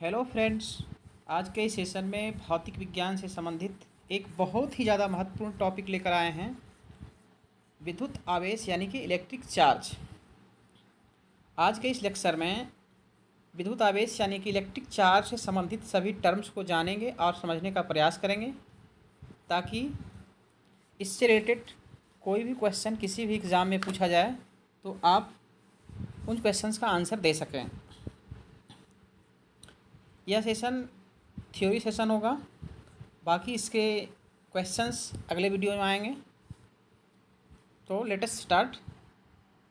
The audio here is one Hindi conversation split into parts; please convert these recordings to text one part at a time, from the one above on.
Hello friends. आज के इस सेशन में भौतिक विज्ञान से संबंधित एक बहुत ही ज़्यादा महत्वपूर्ण टॉपिक लेकर आए हैं, विद्युत आवेश यानी कि इलेक्ट्रिक चार्ज। आज के इस लेक्चर में विद्युत आवेश यानी कि इलेक्ट्रिक चार्ज से संबंधित सभी टर्म्स को जानेंगे और समझने का प्रयास करेंगे, ताकि इससे रिलेटेड कोई भी क्वेश्चन किसी भी एग्ज़ाम में पूछा जाए तो आप उन क्वेश्चंस का आंसर दे सकें। यह सेशन थ्योरी सेशन होगा, बाकी इसके क्वेश्चंस अगले वीडियो में आएंगे। तो लेट अस स्टार्ट,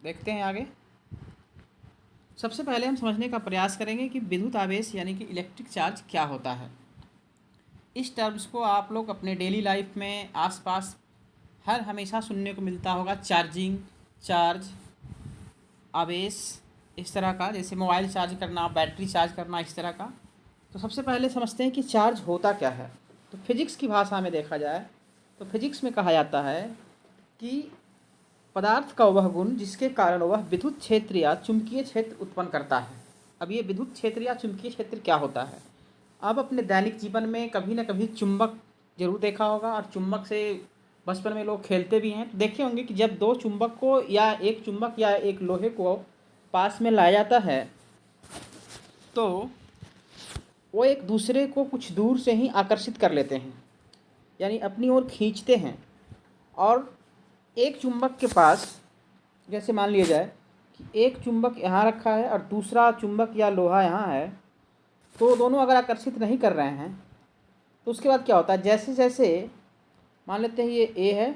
देखते हैं आगे। सबसे पहले हम समझने का प्रयास करेंगे कि विद्युत आवेश यानी कि इलेक्ट्रिक चार्ज क्या होता है। इस टर्म्स को आप लोग अपने डेली लाइफ में आसपास हर हमेशा सुनने को मिलता होगा। चार्जिंग, चार्ज, आवेश, इस तरह का, जैसे मोबाइल चार्ज करना, बैटरी चार्ज करना, इस तरह का। तो सबसे पहले समझते हैं कि चार्ज होता क्या है। तो फिजिक्स की भाषा में देखा जाए तो फिजिक्स में कहा जाता है कि पदार्थ का वह गुण जिसके कारण वह विद्युत क्षेत्र या चुंबकीय क्षेत्र उत्पन्न करता है। अब ये विद्युत क्षेत्र या चुंबकीय क्षेत्र क्या होता है? अब अपने दैनिक जीवन में कभी ना कभी चुंबक जरूर देखा होगा, और चुंबक से बचपन में लोग खेलते भी हैं। तो देखे होंगे कि जब दो चुंबक को या एक चुंबक या एक लोहे को पास में लाया जाता है तो वो एक दूसरे को कुछ दूर से ही आकर्षित कर लेते हैं, यानी अपनी ओर खींचते हैं। और एक चुंबक के पास, जैसे मान लिया जाए कि एक चुंबक यहाँ रखा है और दूसरा चुंबक या लोहा यहाँ है, तो दोनों अगर आकर्षित नहीं कर रहे हैं तो उसके बाद क्या होता है, जैसे जैसे मान लेते हैं ये ए है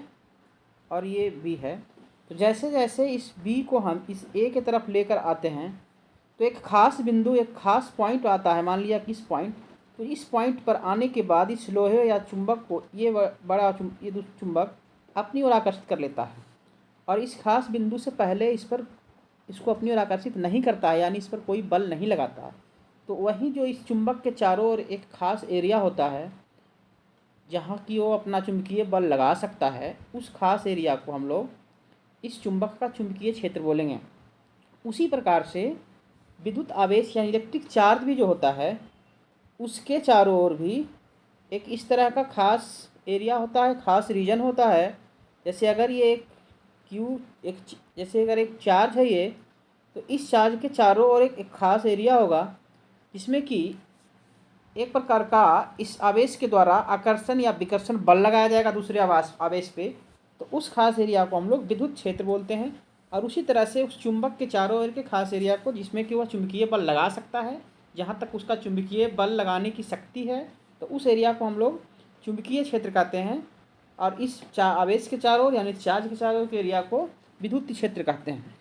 और ये बी है, तो जैसे जैसे इस बी को हम इस ए के तरफ लेकर आते हैं तो एक ख़ास बिंदु, एक ख़ास पॉइंट आता है। मान लिया कि इस पॉइंट, तो इस पॉइंट पर आने के बाद इस लोहे या चुंबक को ये चुंबक अपनी ओर आकर्षित कर लेता है, और इस खास बिंदु से पहले इसको अपनी ओर आकर्षित नहीं करता है, यानी इस पर कोई बल नहीं लगाता है। तो वहीं जो इस चुंबक के चारों ओर एक ख़ास एरिया होता है जहाँ की वो अपना चुंबकीय बल लगा सकता है, उस खास एरिया को हम लोग इस चुंबक का चुंबकीय क्षेत्र बोलेंगे। उसी प्रकार से विद्युत आवेश यानी इलेक्ट्रिक चार्ज भी जो होता है, उसके चारों ओर भी एक इस तरह का खास एरिया होता है, खास रीजन होता है। जैसे अगर ये जैसे अगर एक चार्ज है ये, तो इस चार्ज के चारों ओर एक खास एरिया होगा जिसमें कि एक प्रकार का इस आवेश के द्वारा आकर्षण या विकर्षण बल लगाया जाएगा दूसरे आवेश पे। तो उस खास एरिया को हम लोग विद्युत क्षेत्र बोलते हैं। और उसी तरह से उस चुंबक के चारों ओर के खास एरिया को, जिसमें कि वह चुंबकीय बल लगा सकता है, जहाँ तक उसका चुंबकीय बल लगाने की शक्ति है, तो उस एरिया को हम लोग चुंबकीय क्षेत्र कहते हैं। और इस आवेश के चारों ओर यानी चार्ज के चारों ओर के एरिया को विद्युत क्षेत्र कहते हैं।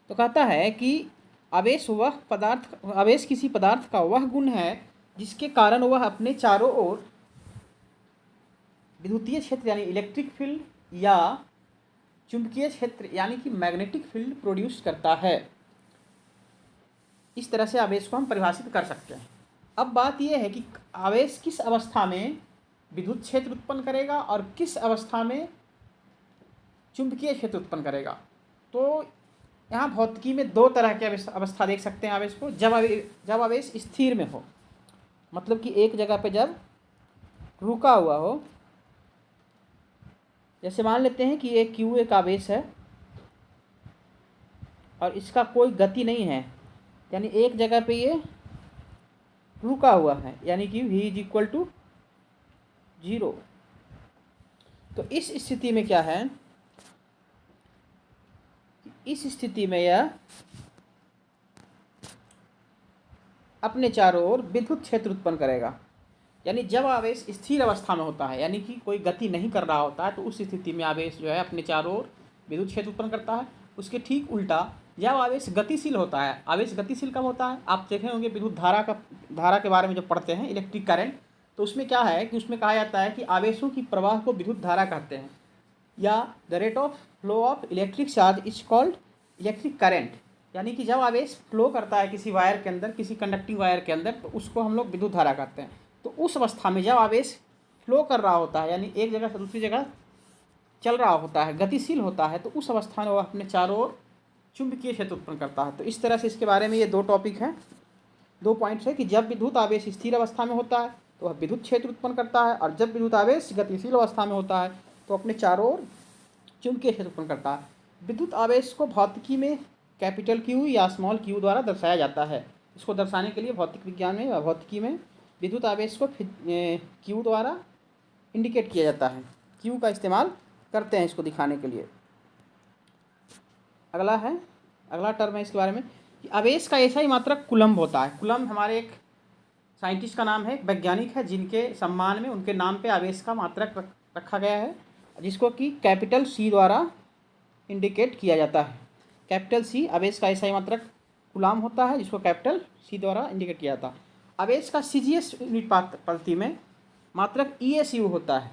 तो कहता है कि आवेश किसी पदार्थ का वह गुण है जिसके कारण वह अपने चारों ओर विद्युतीय क्षेत्र यानी इलेक्ट्रिक फील्ड या चुंबकीय क्षेत्र यानी कि मैग्नेटिक फील्ड प्रोड्यूस करता है। इस तरह से आवेश को हम परिभाषित कर सकते हैं। अब बात यह है कि आवेश किस अवस्था में विद्युत क्षेत्र उत्पन्न करेगा और किस अवस्था में चुंबकीय क्षेत्र उत्पन्न करेगा। तो यहाँ भौतिकी में दो तरह के अवस्था देख सकते हैं आवेश को। जब आवेश स्थिर में हो, मतलब कि एक जगह पे जब रुका हुआ हो। जैसे मान लेते हैं कि ये Q एक आवेश है और इसका कोई गति नहीं है, यानी एक जगह पे ये रुका हुआ है, यानी कि V = 0। तो इस स्थिति में क्या है, इस स्थिति में यह अपने चारों ओर विद्युत क्षेत्र उत्पन्न करेगा। यानी जब आवेश स्थिर अवस्था में होता है, यानी कि कोई गति नहीं कर रहा होता है, तो उस स्थिति में आवेश जो है अपने चारों ओर विद्युत क्षेत्र उत्पन्न करता है। उसके ठीक उल्टा जब आवेश गतिशील होता है, आवेश गतिशील कब होता है, आप देखे होंगे विद्युत धारा के बारे में जब पढ़ते हैं, इलेक्ट्रिक करंट, तो उसमें क्या है कि उसमें कहा जाता है कि आवेशों की प्रवाह को विद्युत धारा कहते हैं, या the rate of flow of electric charge is called electric current. यानी कि जब आवेश फ्लो करता है किसी वायर के अंदर, किसी कंडक्टिंग वायर के अंदर, तो उसको हम लोग विद्युत धारा कहते हैं। तो उस अवस्था में जब आवेश फ्लो कर रहा होता है, यानी एक जगह से दूसरी जगह चल रहा होता है, गतिशील होता है, तो उस अवस्था में वह अपने चारों ओर चुंबकीय क्षेत्र उत्पन्न करता है। तो इस तरह से इसके बारे में ये दो टॉपिक हैं। 2 पॉइंट्स है कि जब विद्युत आवेश स्थिर अवस्था में होता है तो वह विद्युत क्षेत्र उत्पन्न करता है, और जब विद्युत आवेश गतिशील अवस्था में होता है तो अपने चारों ओर चुंबकीय क्षेत्र उत्पन्न करता है। विद्युत आवेश को भौतिकी में कैपिटल क्यू या स्मॉल क्यू द्वारा दर्शाया जाता है। इसको दर्शाने के लिए भौतिक विज्ञान में या भौतिकी में विद्युत आवेश को क्यू द्वारा इंडिकेट किया जाता है, क्यू का इस्तेमाल करते हैं इसको दिखाने के लिए। अगला टर्म है इसके बारे में कि आवेश का ऐसा ही मात्रक कूलम्ब होता है। कूलम्ब हमारे एक साइंटिस्ट का नाम है, एक वैज्ञानिक है जिनके सम्मान में उनके नाम पे आवेश का मात्रक रखा गया है, जिसको कि कैपिटल सी द्वारा इंडिकेट किया जाता है। कैपिटल सी आवेश का ऐसा ही मात्रक कूलम्ब होता है जिसको कैपिटल सी द्वारा इंडिकेट किया जाता है। आवेश का सीजीएस यूनिट पद्धति में मात्रक ईएसयू होता है,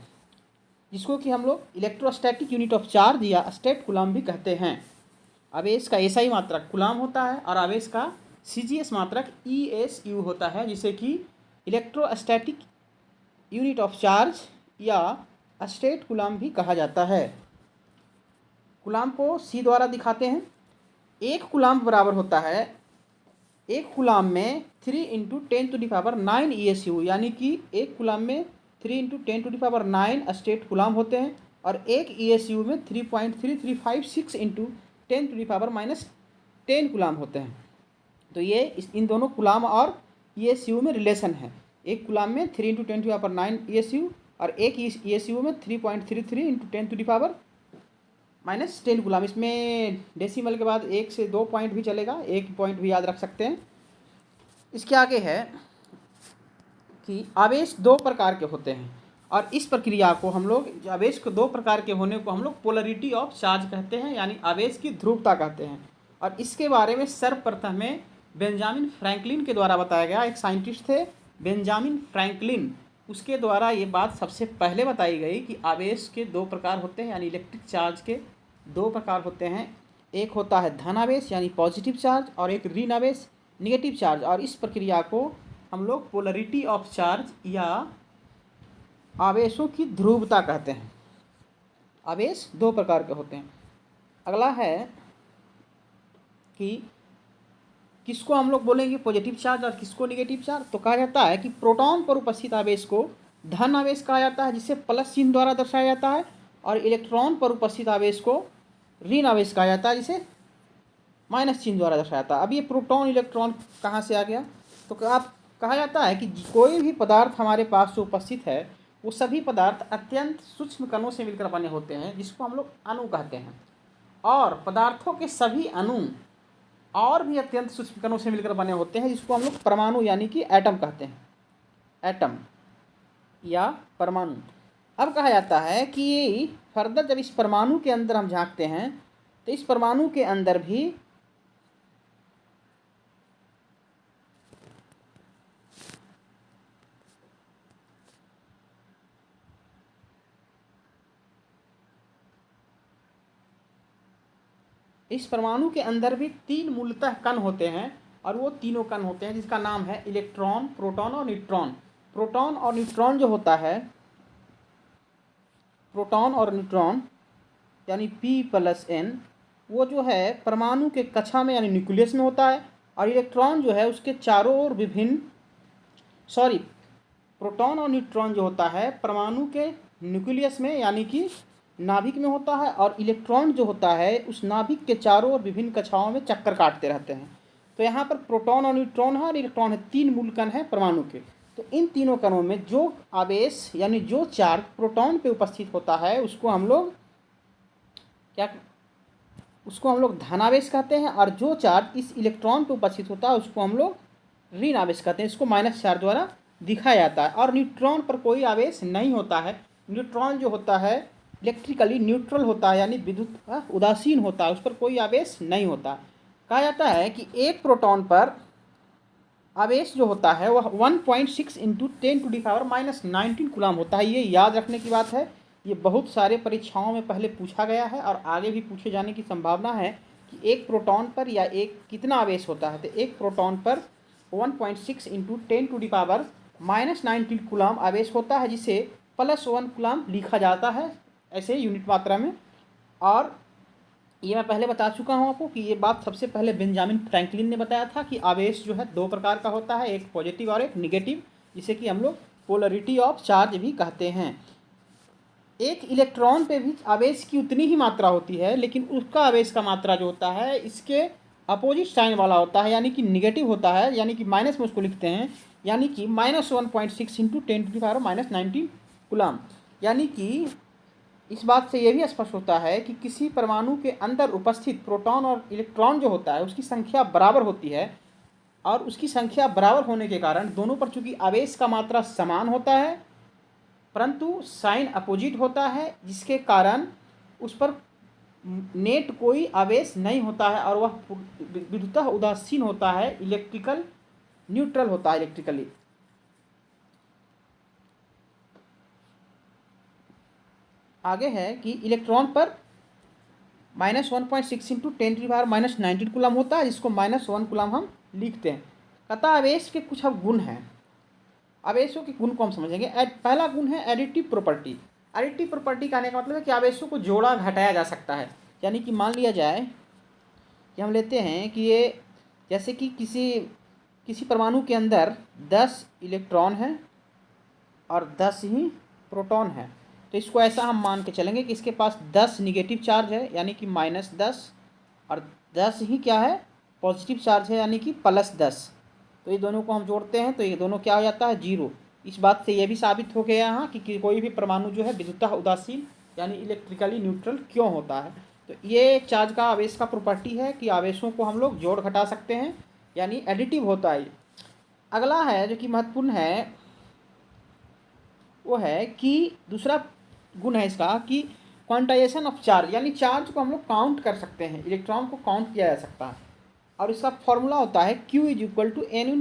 जिसको कि हम लोग इलेक्ट्रोस्टैटिक यूनिट ऑफ चार्ज या स्टेट कूलम्ब भी कहते हैं। आवेश का ऐसा ही मात्रक कूलम्ब होता है और आवेश का सीजीएस मात्रक ईएसयू होता है, जिसे कि इलेक्ट्रोस्टैटिक यूनिट ऑफ चार्ज या स्टेट कूलम्ब भी कहा जाता है। कूलम्ब को सी द्वारा दिखाते हैं। एक कूलम्ब बराबर होता है, एक कूलम्ब में 3 × 10⁹ ESU, यानी कि एक कूलम्ब में 3 × 10⁹ स्टेट कूलम्ब होते हैं और एक ESU में 3.3356 × 10⁻10 कूलम्ब होते हैं। तो ये इन दोनों कूलम्ब और ESU में रिलेशन है। एक कूलम्ब में 3 × 10⁹ ESU और एक ESU में 3.33 × 10⁻10 कूलम्ब। इसमें डेसिमल के बाद 1 से 2 पॉइंट भी चलेगा, 1 पॉइंट भी याद रख सकते हैं। इसके आगे है कि आवेश 2 प्रकार के होते हैं और इस प्रक्रिया को हम लोग, आवेश को 2 प्रकार के होने को हम लोग पोलरिटी ऑफ चार्ज कहते हैं, यानी आवेश की ध्रुवता कहते हैं। और इसके बारे में सर्वप्रथम में बेंजामिन फ्रैंकलिन के द्वारा बताया गया। एक साइंटिस्ट थे बेंजामिन फ्रैंकलिन, उसके द्वारा ये बात सबसे पहले बताई गई कि आवेश के 2 प्रकार होते हैं, यानी इलेक्ट्रिक चार्ज के 2 प्रकार होते हैं। एक होता है धन आवेश यानी पॉजिटिव चार्ज और एक ऋण आवेश निगेटिव चार्ज। और इस प्रक्रिया को हम लोग पोलरिटी ऑफ चार्ज या आवेशों की ध्रुवता कहते हैं। आवेश 2 प्रकार के होते हैं। अगला है कि किसको हम लोग बोलेंगे पॉजिटिव चार्ज और किसको निगेटिव चार्ज। तो कहा जाता है कि प्रोटॉन पर उपस्थित आवेश को धन आवेश कहा जाता है, जिसे प्लस चिन्ह द्वारा दर्शाया जाता है, और इलेक्ट्रॉन पर उपस्थित आवेश को ऋण आवेश कहा जाता है, जिसे माइनस चिन्ह द्वारा दर्शाया जाता है। अब ये प्रोटॉन इलेक्ट्रॉन कहाँ से आ गया, तो आप कहा जाता है कि कोई भी पदार्थ हमारे पास जो उपस्थित है वो सभी पदार्थ अत्यंत सूक्ष्म कणों से मिलकर बने होते हैं, जिसको हम लोग अणु कहते हैं। और पदार्थों के सभी अणु और भी अत्यंत सूक्ष्म कणों से मिलकर बने होते हैं, जिसको हम लोग परमाणु यानी कि एटम कहते हैं, एटम या परमाणु। अब कहा जाता है कि फर्दर जब इस परमाणु के अंदर हम झांकते हैं तो इस परमाणु के अंदर भी भी 3 मूलतः कण होते हैं, और वो तीनों कण होते हैं जिसका नाम है इलेक्ट्रॉन, प्रोटॉन और न्यूट्रॉन। प्रोटॉन और न्यूट्रॉन जो होता है, प्रोटॉन और न्यूट्रॉन यानी P+N, वो जो है परमाणु के कक्षा में यानी न्यूक्लियस में होता है, और इलेक्ट्रॉन जो है उसके चारों ओर प्रोटॉन और न्यूट्रॉन जो होता है परमाणु के न्यूक्लियस में यानी कि नाभिक में होता है, और इलेक्ट्रॉन जो होता है उस नाभिक के चारों ओर विभिन्न कक्षाओं में चक्कर काटते रहते हैं। तो यहाँ पर प्रोटॉन और न्यूट्रॉन है और इलेक्ट्रॉन है, 3 मूल कण हैं परमाणु के। तो इन तीनों कणों में जो आवेश यानी जो चार्ज प्रोटॉन पे उपस्थित होता है उसको हम लोग धनावेश कहते हैं, और जो चार्ज इस इलेक्ट्रॉन पे उपस्थित होता है उसको हम लोग ऋण आवेश कहते हैं। इसको माइनस चार्ज द्वारा दिखाया जाता है। और न्यूट्रॉन पर कोई आवेश नहीं होता है। न्यूट्रॉन जो होता है इलेक्ट्रिकली न्यूट्रल होता है, यानी विद्युत उदासीन होता है, उस पर कोई आवेश नहीं होता। कहा जाता है कि एक प्रोटॉन पर आवेश जो होता है वह 1.6 × 10⁻⁻19 कूलम्ब होता है। ये याद रखने की बात है, ये बहुत सारे परीक्षाओं में पहले पूछा गया है और आगे भी पूछे जाने की संभावना है कि एक प्रोटॉन पर या एक कितना आवेश होता है। तो एक प्रोटॉन पर 1.6 × 10⁻⁻19 कूलम्ब आवेश होता है, जिसे +1 कूलम्ब लिखा जाता है ऐसे यूनिट मात्रा में। और ये मैं पहले बता चुका हूँ आपको कि ये बात सबसे पहले बेंजामिन फ्रैंकलिन ने बताया था कि आवेश जो है दो प्रकार का होता है, एक पॉजिटिव और एक निगेटिव, जिसे कि हम लोग पोलरिटी ऑफ चार्ज भी कहते हैं। एक इलेक्ट्रॉन पे भी आवेश की उतनी ही मात्रा होती है, लेकिन उसका आवेश का मात्रा जो होता है इसके अपोजिट साइन वाला होता है, यानी कि निगेटिव होता है, यानी कि माइनस में उसको लिखते हैं, यानी कि -1.6 इंटू 10⁻⁻19 कूलम। यानी कि इस बात से यह भी स्पष्ट होता है कि किसी परमाणु के अंदर उपस्थित प्रोटॉन और इलेक्ट्रॉन जो होता है उसकी संख्या बराबर होती है, और उसकी संख्या बराबर होने के कारण दोनों पर चूंकि आवेश का मात्रा समान होता है परंतु साइन अपोजिट होता है, जिसके कारण उस पर नेट कोई आवेश नहीं होता है और वह विद्युतः उदासीन होता है, इलेक्ट्रिकल न्यूट्रल होता है इलेक्ट्रिकली। आगे है कि इलेक्ट्रॉन पर -1.6 इंटू 10⁻⁻19 कूलम होता है, जिसको -1 कूलम हम लिखते हैं। कहता आवेश के कुछ अब गुण हैं। आवेशों के गुण को हम समझेंगे। पहला गुण है एडिटिव प्रॉपर्टी। एडिटिव प्रॉपर्टी कहने का मतलब है कि आवेशों को जोड़ा घटाया जा सकता है। यानी कि मान लिया जाए कि हम लेते हैं कि ये जैसे कि किसी परमाणु के अंदर 10 इलेक्ट्रॉन हैं और 10 ही प्रोटॉन हैं, तो इसको ऐसा हम मान के चलेंगे कि इसके पास 10 निगेटिव चार्ज है, यानी कि -10, और 10 ही क्या है, पॉजिटिव चार्ज है, यानी कि +10। तो ये दोनों को हम जोड़ते हैं तो ये दोनों क्या हो जाता है, 0। इस बात से ये भी साबित हो गया यहाँ कि कोई भी परमाणु जो है विद्युतः उदासीन यानी इलेक्ट्रिकली न्यूट्रल क्यों होता है। तो ये चार्ज का आवेश का प्रॉपर्टी है कि आवेशों को हम लोग जोड़ घटा सकते हैं, यानी एडिटिव होता है। अगला है जो कि महत्वपूर्ण है, वो है कि दूसरा गुण है इसका कि क्वांटाइजेशन ऑफ चार्ज, यानी चार्ज को हम लोग काउंट कर सकते हैं, इलेक्ट्रॉन को काउंट किया जा सकता है। और इसका फॉर्मूला होता है Q = N ×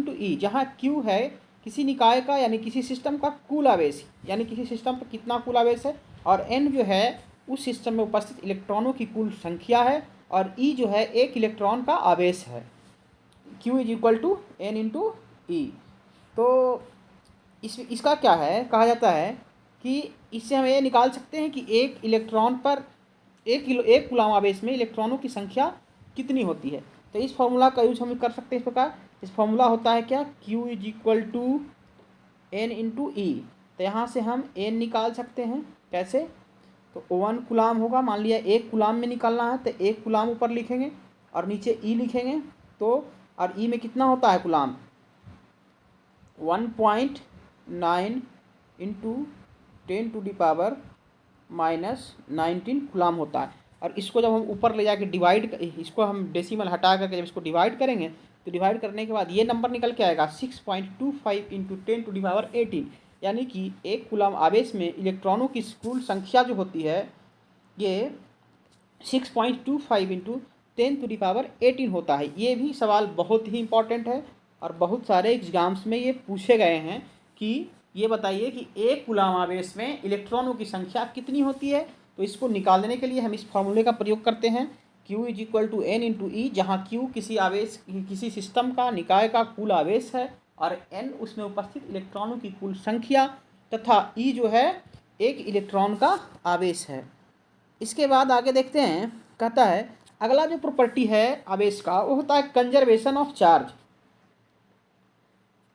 E, जहाँ Q है किसी निकाय का यानी किसी सिस्टम का कुल आवेश, यानी किसी सिस्टम पर कितना कुल आवेश है, और N जो है उस सिस्टम में उपस्थित इलेक्ट्रॉनों की कुल संख्या है, और E जो है एक इलेक्ट्रॉन का आवेश है। Q = N × E। तो इसका क्या है, कहा जाता है कि इससे हम ये निकाल सकते हैं कि एक इलेक्ट्रॉन पर एक कूलम आवेश में इलेक्ट्रॉनों की संख्या कितनी होती है। तो इस फॉर्मूला का यूज हम कर सकते हैं इस प्रकार। इस फॉर्मूला होता है क्या, Q = N × E। तो यहाँ से हम N निकाल सकते हैं, कैसे, तो 1 कूलम होगा, मान लिया 1 कूलम में निकालना है तो 1 कूलम ऊपर लिखेंगे और नीचे E लिखेंगे। तो और E में कितना होता है कूलम, 1.9 × 10⁻⁻19 कूलम होता है। और इसको जब हम ऊपर ले जाके इसको हम डेसिमल हटा करके जब इसको डिवाइड करेंगे तो डिवाइड करने के बाद ये नंबर निकल के आएगा 6.25 × 10⁻18, यानी कि एक कूलम आवेश में इलेक्ट्रॉनों की कुल संख्या जो होती है ये 6.25 × 10⁻18 होता है। ये भी सवाल बहुत ही इंपॉर्टेंट है और बहुत सारे एग्जाम्स में ये पूछे गए हैं कि ये बताइए कि एक कूलम आवेश में इलेक्ट्रॉनों की संख्या कितनी होती है। तो इसको निकालने के लिए हम इस फॉर्मूले का प्रयोग करते हैं, Q = N × E, जहाँ Q किसी सिस्टम का निकाय का कुल आवेश है और N उसमें उपस्थित इलेक्ट्रॉनों की कुल संख्या तथा E जो है एक इलेक्ट्रॉन का आवेश है। इसके बाद आगे देखते हैं, कहता है अगला जो प्रॉपर्टी है आवेश का वो होता है conservation of charge.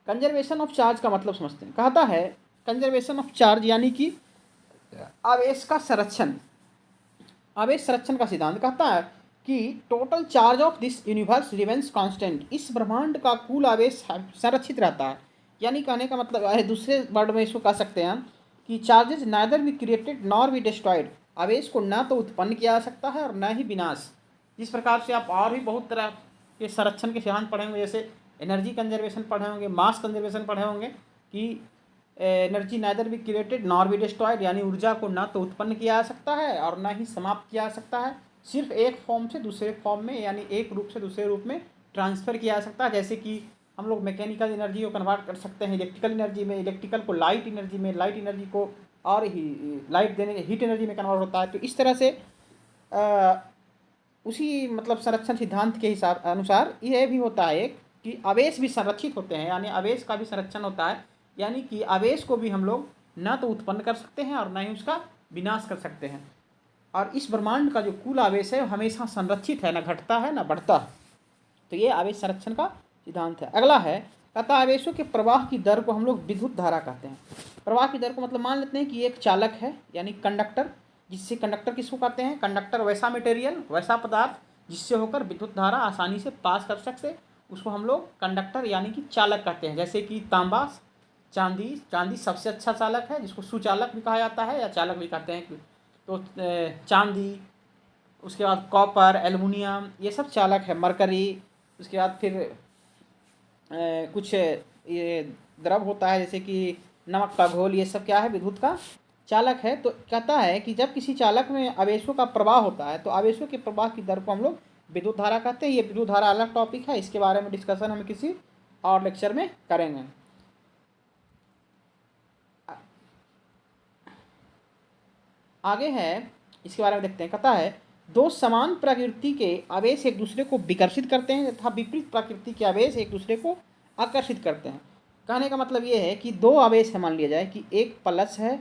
Conservation of charge का मतलब समझते हैं। कहता है कंजर्वेशन ऑफ चार्ज यानी कि आवेश का संरक्षण। आवेश संरक्षण का सिद्धांत कहता है कि total charge of this universe remains constant. इस ब्रह्मांड का कुल आवेश संरक्षित रहता है। यानी कहने का मतलब है, दूसरे वर्ड में इसको कह सकते हैं कि charges neither be created nor be destroyed. आवेश को ना तो उत्पन्न किया जा सकता है और न ही विनाश। जिस प्रकार से आप और भी बहुत तरह के संरक्षण के सिद्धांत पढ़े होंगे, जैसे एनर्जी कंजर्वेशन पढ़े होंगे, मास कंजर्वेशन पढ़े होंगे कि energy neither be created nor be destroyed, यानी ऊर्जा को ना तो उत्पन्न किया जा सकता है और ना ही समाप्त किया जा सकता है, सिर्फ एक फॉर्म से दूसरे फॉर्म में यानी एक रूप से दूसरे रूप में ट्रांसफ़र किया जा सकता है। जैसे कि हम लोग मैकेनिकल एनर्जी को कन्वर्ट कर सकते हैं इलेक्ट्रिकल एनर्जी में, इलेक्ट्रिकल को लाइट एनर्जी में, लाइट एनर्जी को और ही लाइट देने हीट एनर्जी में कन्वर्ट होता है। तो इस तरह से उसी मतलब संरक्षण सिद्धांत के हिसाब अनुसार यह भी होता है कि आवेश भी संरक्षित होते हैं, यानी आवेश का भी संरक्षण होता है। यानी कि आवेश को भी हम लोग ना तो उत्पन्न कर सकते हैं और ना ही उसका विनाश कर सकते हैं। और इस ब्रह्मांड का जो कुल आवेश है हमेशा संरक्षित है, ना घटता है ना बढ़ता है। तो ये आवेश संरक्षण का सिद्धांत है। अगला है कहता आवेशों के प्रवाह की दर को हम लोग विद्युत धारा कहते हैं। प्रवाह की दर को मतलब मान लेते हैं कि एक चालक है यानी कंडक्टर, जिससे कंडक्टर किसको कहते हैं, कंडक्टर वैसा मटेरियल वैसा पदार्थ जिससे होकर विद्युत धारा आसानी से पास कर सकते, उसको हम लोग कंडक्टर यानी कि चालक कहते हैं। जैसे कि तांबा, चांदी सबसे अच्छा चालक है जिसको सुचालक भी कहा जाता है या चालक भी कहते हैं। तो चांदी, उसके बाद कॉपर, एल्युमिनियम, ये सब चालक है। मरकरी, उसके बाद फिर कुछ ये द्रव होता है जैसे कि नमक का घोल, ये सब क्या है, विद्युत का चालक है। तो कहता है कि जब किसी चालक में आवेशों का प्रवाह होता है तो आवेशों के प्रवाह की दर को हम लोग विद्युत धारा कहते हैं। ये विद्युत धारा अलग टॉपिक है, इसके बारे में डिस्कशन हम किसी और लेक्चर में करेंगे। आगे है, इसके बारे में देखते हैं। कहता है दो समान प्रकृति के आवेश एक दूसरे को विकर्षित करते हैं तथा विपरीत प्रकृति के आवेश एक दूसरे को आकर्षित करते हैं। कहने का मतलब ये है कि दो आवेश है, मान लिया जाए कि एक प्लस है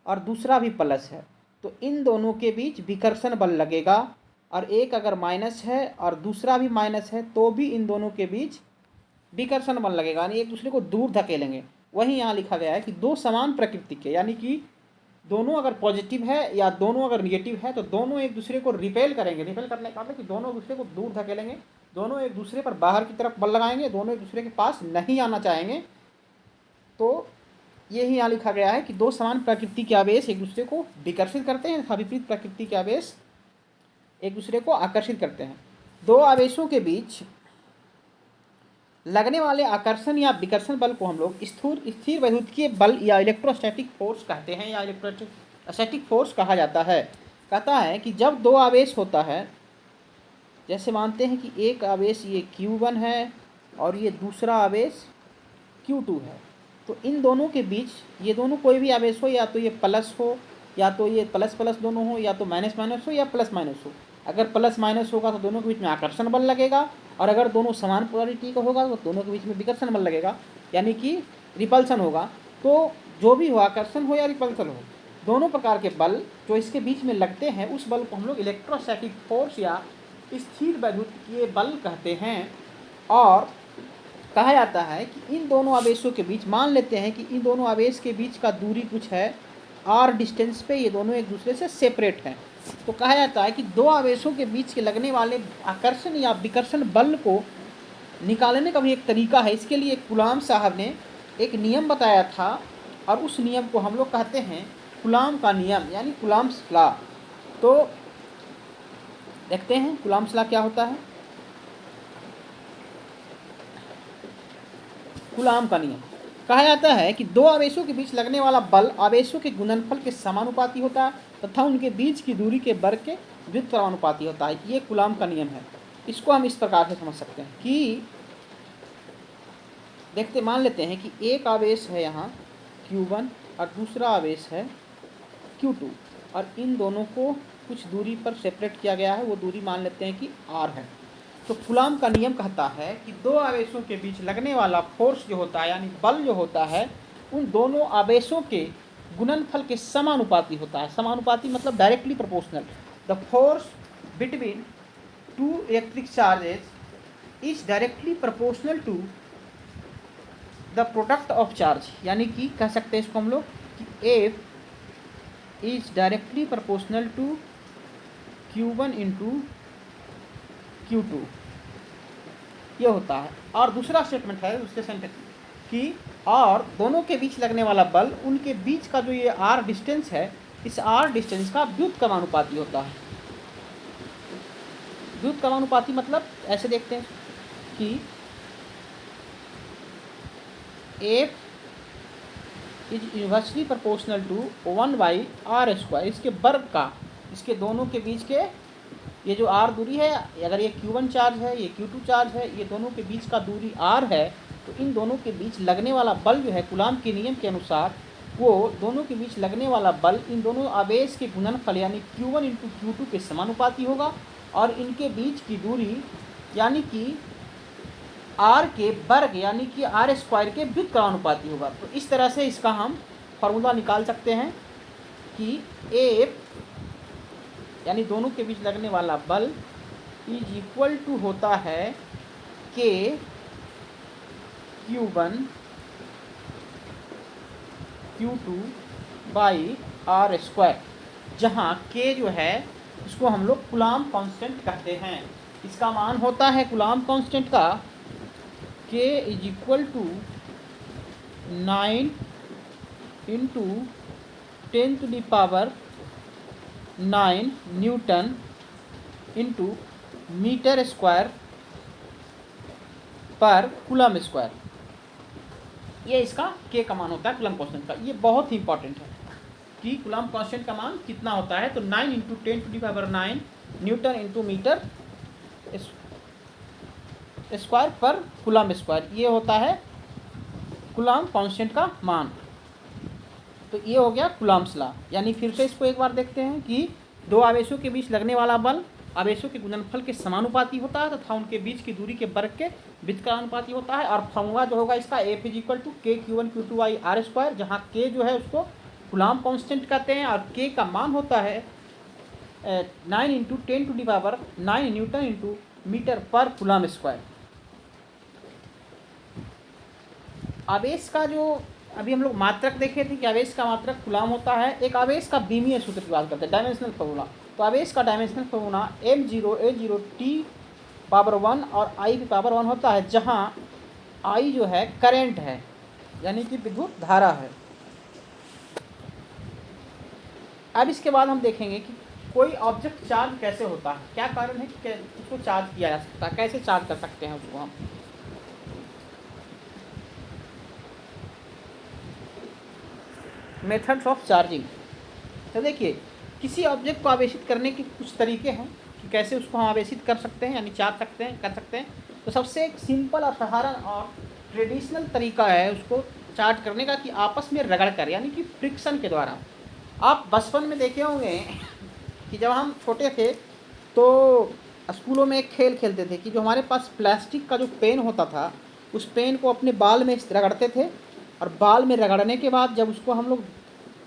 और दूसरा भी प्लस है, तो इन दोनों के बीच विकर्षण बल लगेगा। और एक अगर माइनस है और दूसरा भी माइनस है तो भी इन दोनों के बीच विकर्षण बल लगेगा, यानी एक दूसरे को दूर धकेलेंगे। वहीं यहाँ लिखा गया है कि दो समान प्रकृति के, यानी कि दोनों अगर पॉजिटिव है या दोनों अगर निगेटिव है तो दोनों एक दूसरे को रिपेल करेंगे। रिपेल करने का मतलब कि दोनों एक दूसरे को दूर धकेलेंगे, दोनों एक दूसरे पर बाहर की तरफ बल लगाएंगे, दोनों एक दूसरे के पास नहीं आना चाहेंगे। तो यही यहाँ लिखा गया है कि दो समान प्रकृति के आवेश एक दूसरे को विकर्षित करते हैं तथा विपरीत प्रकृति के आवेश एक दूसरे को आकर्षित करते हैं। दो आवेशों के बीच लगने वाले आकर्षण या विकर्षण बल को हम लोग स्थिर वैद्युतीय बल या इलेक्ट्रोस्टैटिक फोर्स कहते हैं, या इलेक्ट्रोस्टैटिक फोर्स कहा जाता है। कहता है कि जब दो आवेश होता है, जैसे मानते हैं कि एक आवेश ये Q1 है और ये दूसरा आवेश Q2 है, तो इन दोनों के बीच ये दोनों कोई भी आवेश हो, या तो ये प्लस हो या तो ये प्लस प्लस दोनों हो, या तो माइनस माइनस हो या प्लस माइनस हो। अगर प्लस माइनस होगा तो दोनों के बीच में आकर्षण बल लगेगा, और अगर दोनों समान पोलैरिटी का होगा तो दोनों के बीच में विकर्षण बल लगेगा, यानी कि रिपल्सन होगा। तो जो भी हो, आकर्षण हो या रिपल्सन हो, दोनों प्रकार के बल जो इसके बीच में लगते हैं उस बल को हम लोग इलेक्ट्रोस्टैटिक फोर्स या स्थिर वैद्युतीय बल कहते हैं। और कहा जाता है कि इन दोनों आवेशों के बीच, मान लेते हैं कि इन दोनों आवेश के बीच का दूरी कुछ है r डिस्टेंस पे, ये दोनों एक दूसरे से सेपरेट हैं, तो कहा जाता है कि दो आवेशों के बीच के लगने वाले आकर्षण या विकर्षण बल को निकालने का भी एक तरीका है। इसके लिए कूलाम साहब ने एक नियम बताया था, और उस नियम को हम लोग कहते हैं कूलाम का नियम, यानी कूलाम्स लॉ। तो देखते हैं कूलाम्स लॉ क्या होता है। कूलाम का नियम कहा जाता है कि दो आवेशों के बीच लगने वाला बल आवेशों के गुणनफल के समानुपाती होता है तथा उनके बीच की दूरी के वर्ग के व्युत्क्रमानुपाती होता है। ये कूलाम का नियम है। इसको हम इस प्रकार से समझ सकते हैं कि देखते, मान लेते हैं कि एक आवेश है यहाँ Q1 और दूसरा आवेश है Q2, और इन दोनों को कुछ दूरी पर सेपरेट किया गया है, वो दूरी मान लेते हैं कि r है। तो कूलाम का नियम कहता है कि दो आवेशों के बीच लगने वाला फोर्स जो होता है, यानी बल जो होता है, उन दोनों आवेशों के गुणनफल के समानुपाती होता है। समानुपाती मतलब directly proportional. The force between two electric charges is directly proportional to the product of charge, यानी कि कह सकते हैं इसको हम लोग कि F is directly proportional to Q1 into Q2, ये होता है। और दूसरा स्टेटमेंट है दूसरे सेंटेंस कि और दोनों के बीच लगने वाला बल, उनके बीच का जो ये r डिस्टेंस है, इस r डिस्टेंस का व्युत्क्रमानुपाती होता है। व्युत्क्रमानुपाती मतलब ऐसे देखते हैं कि F is inversely proportional to 1/r², इसके वर्ग का, इसके दोनों के बीच के ये जो r दूरी है, अगर ये Q1 चार्ज है, ये Q2 चार्ज है, ये दोनों के बीच का दूरी r है, तो इन दोनों के बीच लगने वाला बल जो है कूलाम के नियम के अनुसार, वो दोनों के बीच लगने वाला बल इन दोनों आवेश के गुणनफल यानी Q1 इंटू Q2 के समानुपाती होगा, और इनके बीच की दूरी यानी कि r के वर्ग यानी कि r² के व्युत्क्रमानुपाती होगा। तो इस तरह से इसका हम फार्मूला निकाल सकते हैं कि F यानी दोनों के बीच लगने वाला बल इज इक्वल टू होता है के Q1 Q2 by are square, जहाँ के जो है उसको हम लोग कूलाम्ब कांस्टेंट कहते हैं। इसका मान होता है कूलाम्ब कांस्टेंट का K is equal to 9 into 10⁹ newton into metre square पर कूलम स्क्वायर। ये इसका के का मान होता है कूलम कांस्टेंट का। ये बहुत ही इंपॉर्टेंट है कि कूलम कांस्टेंट का मान कितना होता है। तो 9 into 10⁹ newton into metre square पर कूलम स्क्वायर, ये होता है कूलम कांस्टेंट का मान। तो ये हो गया कूलम्ब्स लॉ। यानी फिर से इसको एक बार देखते हैं कि दो आवेशों के बीच लगने वाला बल आवेशों के गुणनफल के समानुपाती होता है तथा उनके बीच की दूरी के वर्ग के व्युत्क्रमानुपाती होता है। और फॉर्मूला जो होगा इसका F इज इक्वल टू के Q1 Q2 by are square, जहाँ के जो है उसको कूलम्ब कांस्टेंट कहते हैं और के का मान होता है 9 इंटू 10⁹ न्यूटन इंटू मीटर पर कूलम स्क्वायर। आवेश का जो अभी हम लोग मात्रक देखे थे कि आवेश का मात्रक कूलम्ब होता है। एक आवेश का बीमीय सूत्र की बात करते हैं, डायमेंशनल फॉर्मूला। तो आवेश का dimensional formula m0 a0 t power 1 और i की पावर 1 होता है, जहाँ i जो है करंट है यानी कि विद्युत धारा है। अब इसके बाद हम देखेंगे कि कोई ऑब्जेक्ट चार्ज कैसे होता है, क्या कारण है कि उसको चार्ज किया जा सकता है, कैसे चार्ज कर सकते हैं उसको हम। Methods of charging. तो देखिए किसी ऑब्जेक्ट को आवेशित करने के कुछ तरीके हैं कि कैसे उसको हम आवेशित कर सकते हैं यानी चार्ज कर सकते हैं। तो सबसे एक सिंपल और साधारण और ट्रेडिशनल तरीका है उसको चार्ज करने का कि आपस में रगड़ कर यानी कि फ्रिक्शन के द्वारा। आप बचपन में देखे होंगे कि जब हम छोटे थे तो स्कूलों में एक खेल खेलते थे कि जो हमारे पास प्लास्टिक का जो पेन होता था उस पेन को अपने बाल में रगड़ते थे और बाल में रगड़ने के बाद जब उसको हम लोग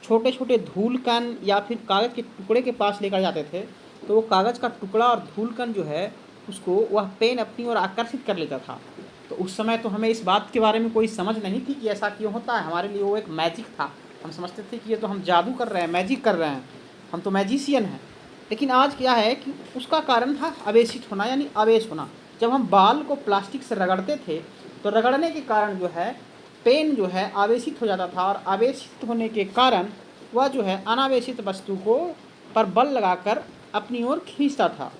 छोटे छोटे धूल कण या फिर कागज़ के टुकड़े के पास लेकर जाते थे तो वो कागज़ का टुकड़ा और धूल कण जो है उसको वह पेन अपनी ओर आकर्षित कर लेता था। तो उस समय तो हमें इस बात के बारे में कोई समझ नहीं थी कि ऐसा क्यों होता है। हमारे लिए वो एक मैजिक था। हम समझते थे कि ये तो हम जादू कर रहे हैं, मैजिक कर रहे हैं, हम तो मैजिशियन हैं। लेकिन आज क्या है कि उसका कारण था आवेशित होना यानी आवेश होना। जब हम बाल को प्लास्टिक से रगड़ते थे तो रगड़ने के कारण जो है पेन जो है आवेशित हो जाता था और आवेशित होने के कारण वह जो है अनावेशित वस्तु को पर बल लगाकर अपनी ओर खींचता था।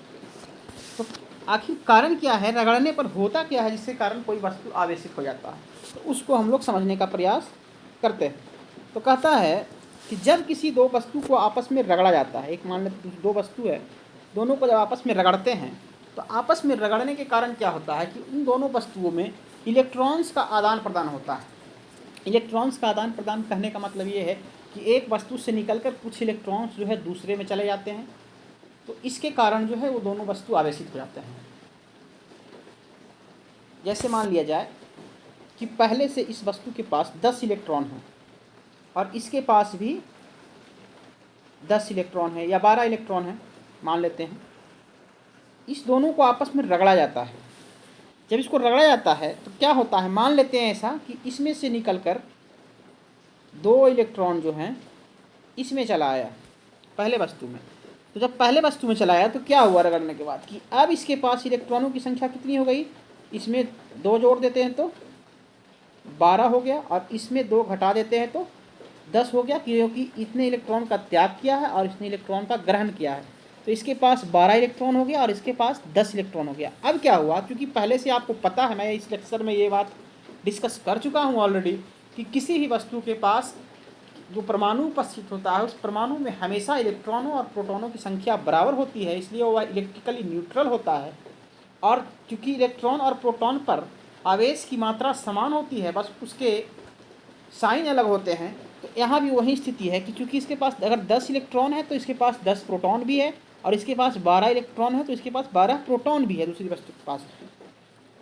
तो आखिर कारण क्या है, रगड़ने पर होता क्या है जिसके कारण कोई वस्तु आवेशित हो जाता है, तो उसको हम लोग समझने का प्रयास करते हैं। तो कहता है कि जब किसी दो वस्तु को आपस में रगड़ा जाता है, एक मान लेते दो वस्तु है, दोनों को जब आपस में रगड़ते हैं तो आपस में रगड़ने के कारण क्या होता है कि उन दोनों वस्तुओं में इलेक्ट्रॉन्स का आदान प्रदान होता है। इलेक्ट्रॉन्स का आदान प्रदान कहने का मतलब ये है कि एक वस्तु से निकलकर कुछ इलेक्ट्रॉन्स जो है दूसरे में चले जाते हैं, तो इसके कारण जो है वो दोनों वस्तु आवेशित हो जाते हैं। जैसे मान लिया जाए कि पहले से इस वस्तु के पास 10 इलेक्ट्रॉन हैं और इसके पास भी 10 इलेक्ट्रॉन है या 12 इलेक्ट्रॉन है मान लेते हैं। इस दोनों को आपस में रगड़ा जाता है। जब इसको रगड़ा जाता है तो क्या होता है, मान लेते हैं ऐसा कि इसमें से निकलकर 2 इलेक्ट्रॉन जो हैं इसमें चला आया पहले वस्तु में। तो जब पहले वस्तु में चला आया तो क्या हुआ रगड़ने के बाद कि अब इसके पास इलेक्ट्रॉनों की संख्या कितनी हो गई, इसमें 2 जोड़ देते हैं तो 12 हो गया और इसमें 2 घटा देते हैं तो 10 हो गया, क्योंकि इसने इलेक्ट्रॉन का त्याग किया है और इसने इलेक्ट्रॉन का ग्रहण किया है। तो इसके पास 12 इलेक्ट्रॉन हो गया और इसके पास 10 इलेक्ट्रॉन हो गया। अब क्या हुआ, क्योंकि पहले से आपको पता है, मैं इस लेक्चर में ये बात डिस्कस कर चुका हूँ ऑलरेडी कि किसी भी वस्तु के पास जो परमाणु उपस्थित होता है उस परमाणु में हमेशा इलेक्ट्रॉनों और प्रोटॉनों की संख्या बराबर होती है, इसलिए वह इलेक्ट्रिकली न्यूट्रल होता है। और क्योंकि इलेक्ट्रॉन और प्रोटॉन पर आवेश की मात्रा समान होती है, बस उसके साइन अलग होते हैं, तो यहाँ भी वही स्थिति है कि चूँकि इसके पास अगर 10 इलेक्ट्रॉन है तो इसके पास 10 प्रोटॉन भी है और इसके पास 12 इलेक्ट्रॉन है तो इसके पास 12 प्रोटॉन भी है दूसरी वस्तु के पास।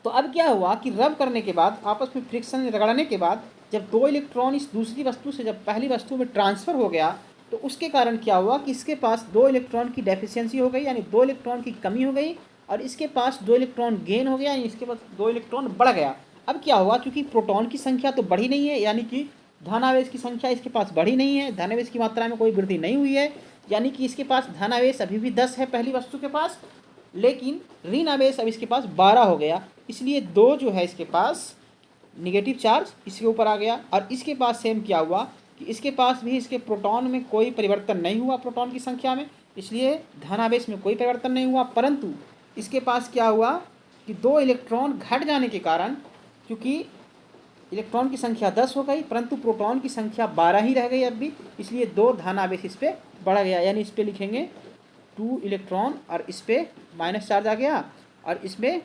तो अब क्या हुआ कि रब करने के बाद आपस में फ्रिक्शन रगड़ने के बाद जब 2 इलेक्ट्रॉन इस दूसरी वस्तु से जब पहली वस्तु में ट्रांसफ़र हो गया तो उसके कारण क्या हुआ कि इसके पास 2 इलेक्ट्रॉन की डेफिशिएंसी हो गई, यानी 2 इलेक्ट्रॉन की कमी हो गई, और इसके पास 2 इलेक्ट्रॉन गेन हो गया, यानी इसके पास 2 इलेक्ट्रॉन बढ़ गया। अब क्या हुआ, क्योंकि प्रोटॉन की संख्या तो बढ़ी नहीं है, यानी कि धनावेश की संख्या इसके पास बढ़ी नहीं है, धनावेश की मात्रा में कोई वृद्धि नहीं हुई है, यानी कि इसके पास धनावेश अभी भी 10 है पहली वस्तु के पास, लेकिन ऋण आवेश अब इसके पास 12 हो गया, इसलिए 2 जो है इसके पास निगेटिव चार्ज इसके ऊपर आ गया। और इसके पास सेम क्या हुआ कि इसके पास भी इसके प्रोटॉन में कोई परिवर्तन नहीं हुआ, प्रोटॉन की संख्या में, इसलिए धनावेश में कोई परिवर्तन नहीं हुआ, परंतु इसके पास क्या हुआ कि 2 इलेक्ट्रॉन घट जाने के कारण, क्योंकि इलेक्ट्रॉन की संख्या 10 हो गई परंतु प्रोटॉन की संख्या 12 ही रह गई अब भी, इसलिए 2 धनावेश इस पर बढ़ गया, यानी इस पर लिखेंगे 2 इलेक्ट्रॉन और इस पर माइनस चार्ज आ गया, और इसमें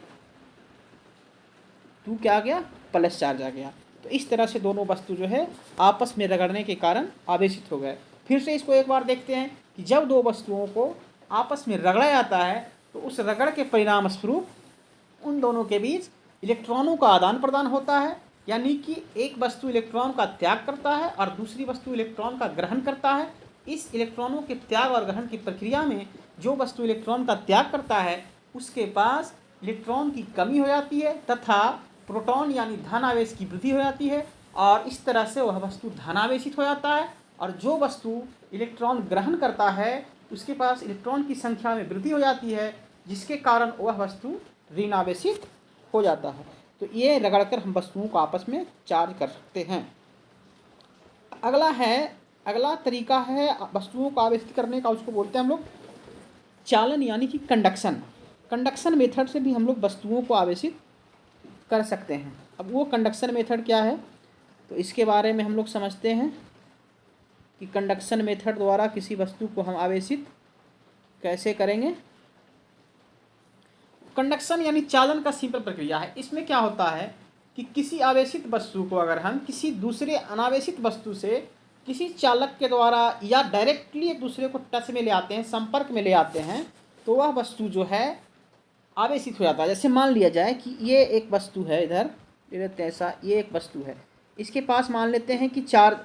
2 क्या आ गया, प्लस चार्ज आ गया। तो इस तरह से दोनों वस्तु जो है आपस में रगड़ने के कारण आवेशित हो गए। फिर से इसको एक बार देखते हैं कि जब 2 वस्तुओं को आपस में रगड़ा जाता है तो उस रगड़ के परिणाम स्वरूप उन दोनों के बीच इलेक्ट्रॉनों का आदान प्रदान होता है, यानी कि एक वस्तु इलेक्ट्रॉन का त्याग करता है और दूसरी वस्तु इलेक्ट्रॉन का ग्रहण करता है। इस इलेक्ट्रॉनों के त्याग और ग्रहण की प्रक्रिया में जो वस्तु इलेक्ट्रॉन का त्याग करता है उसके पास इलेक्ट्रॉन की कमी हो जाती है तथा प्रोटॉन यानी धनावेश की वृद्धि हो जाती है, और इस तरह से वह वस्तु धनावेशित हो जाता है। और जो वस्तु इलेक्ट्रॉन ग्रहण करता है उसके पास इलेक्ट्रॉन की संख्या में वृद्धि हो जाती है, जिसके कारण वह वस्तु ऋणावेशित हो जाता है। तो ये रगड़कर हम वस्तुओं को आपस में चार्ज कर सकते हैं। अगला तरीका है वस्तुओं को आवेशित करने का, उसको बोलते हैं हम लोग चालन यानी कि कंडक्शन। कंडक्शन मेथड से भी हम लोग वस्तुओं को आवेशित कर सकते हैं। अब वो कंडक्शन मेथड क्या है, तो इसके बारे में हम लोग समझते हैं कि कंडक्शन मेथड द्वारा किसी वस्तु को हम आवेशित कैसे करेंगे। कंडक्शन यानी चालन का सिंपल प्रक्रिया है। इसमें क्या होता है कि किसी आवेशित वस्तु को अगर हम किसी दूसरे अनावेशित वस्तु से किसी चालक के द्वारा या डायरेक्टली एक दूसरे को टच में ले आते हैं, संपर्क में ले आते हैं, तो वह वस्तु जो है आवेशित हो जाता है। जैसे मान लिया जाए कि ये एक वस्तु है, इधर ले लेते हैं ऐसा, ये एक वस्तु है, इसके पास मान लेते हैं कि चार्ज,